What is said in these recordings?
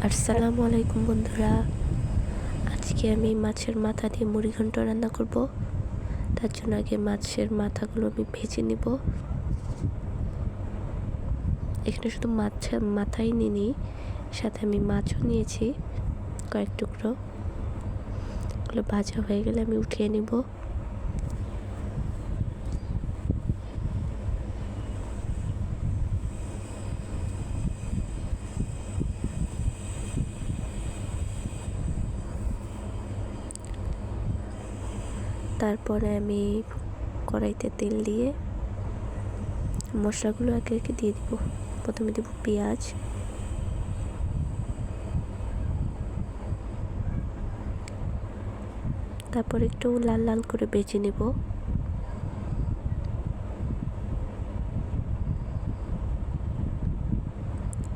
আসসালামু আলাইকুম বন্ধুরা। আজকে আমি মাছের মাথা দিয়ে মুড়িঘণ্ট রান্না করব। তার জন্য আগে মাছের মাথাগুলো আমি ভেজে নিব। এখানে শুধু মাছের মাথাই নিইনি, সাথে আমি মাছও নিয়েছি কয়েক টুকরো। এগুলো ভাজা হয়ে গেলে আমি উঠিয়ে নিব। তারপরে আমি কড়াইতে তেল দিয়ে মশলাগুলো একে একে দিয়ে দিব। প্রথমে দেব পেঁয়াজ, তারপর একটু লাল লাল করে ভেজে নেব।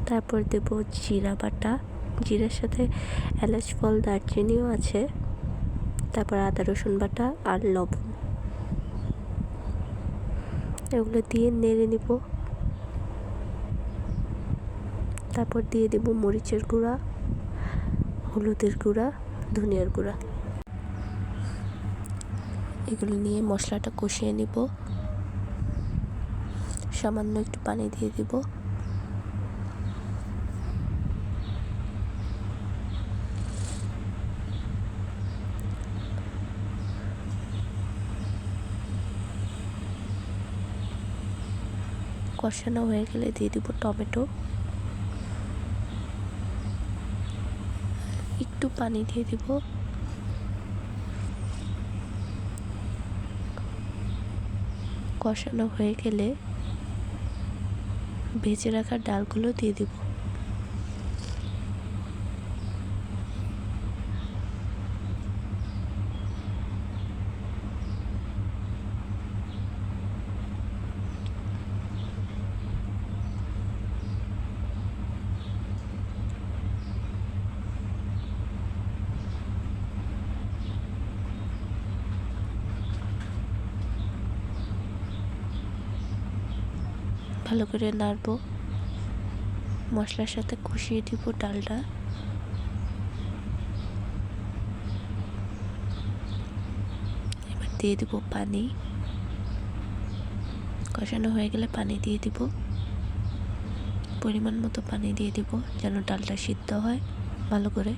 তারপর দেব জিরা বাটা, জিরার সাথে এলাচ ফল দারচিনিও আছে। তারপর আদা রসুন বাটা আর লবণ, এগুলো দিয়ে নেড়ে নিব। তারপর দিয়ে দেব মরিচের গুঁড়া, হলুদের গুঁড়া, ধনিয়ার গুঁড়া। এগুলো নিয়ে মশলাটা কষিয়ে নিব। সামান্য একটু পানি দিয়ে দিব। কষানো হয়ে গেলে দিয়ে দিব টমেটো, একটু পানি দিয়ে দিব। কষানো হয়ে গেলে ভেজে রাখা ডালগুলো দিয়ে দিব। ভালো করে নাড়ব, মশলার সাথে কষিয়ে দিব ডালটা। এবার দিয়ে দিব পানি। কষানো হয়ে গেলে পানি দিয়ে দিব, পরিমাণ মতো পানি দিয়ে দিব যেন ডালটা সিদ্ধ হয় ভালো করে।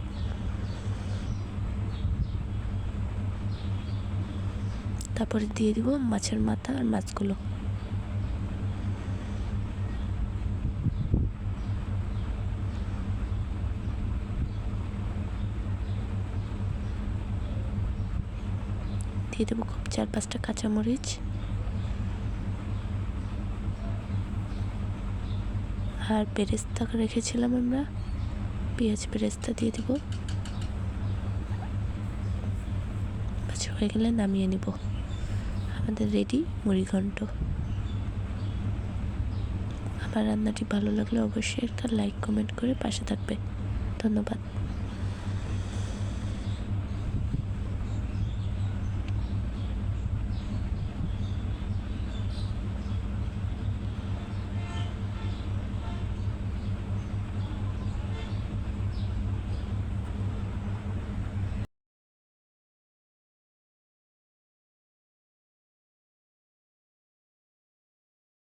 তারপরে দিয়ে দিব মাছের মাথা আর মাছগুলো। দিয়ে দেবো খুব 4-5টা কাঁচামরিচ, আর বেরেস্তা রেখেছিলাম আমরা, পেঁয়াজ বেরেস্তা দিয়ে দেবো। আচ্ছা, হয়ে গেলে নামিয়ে নিব। আমাদের রেডি মুড়িঘণ্ট। আমার রান্নাটি ভালো লাগলে অবশ্যই একটা লাইক কমেন্ট করে পাশে থাকবে। ধন্যবাদ।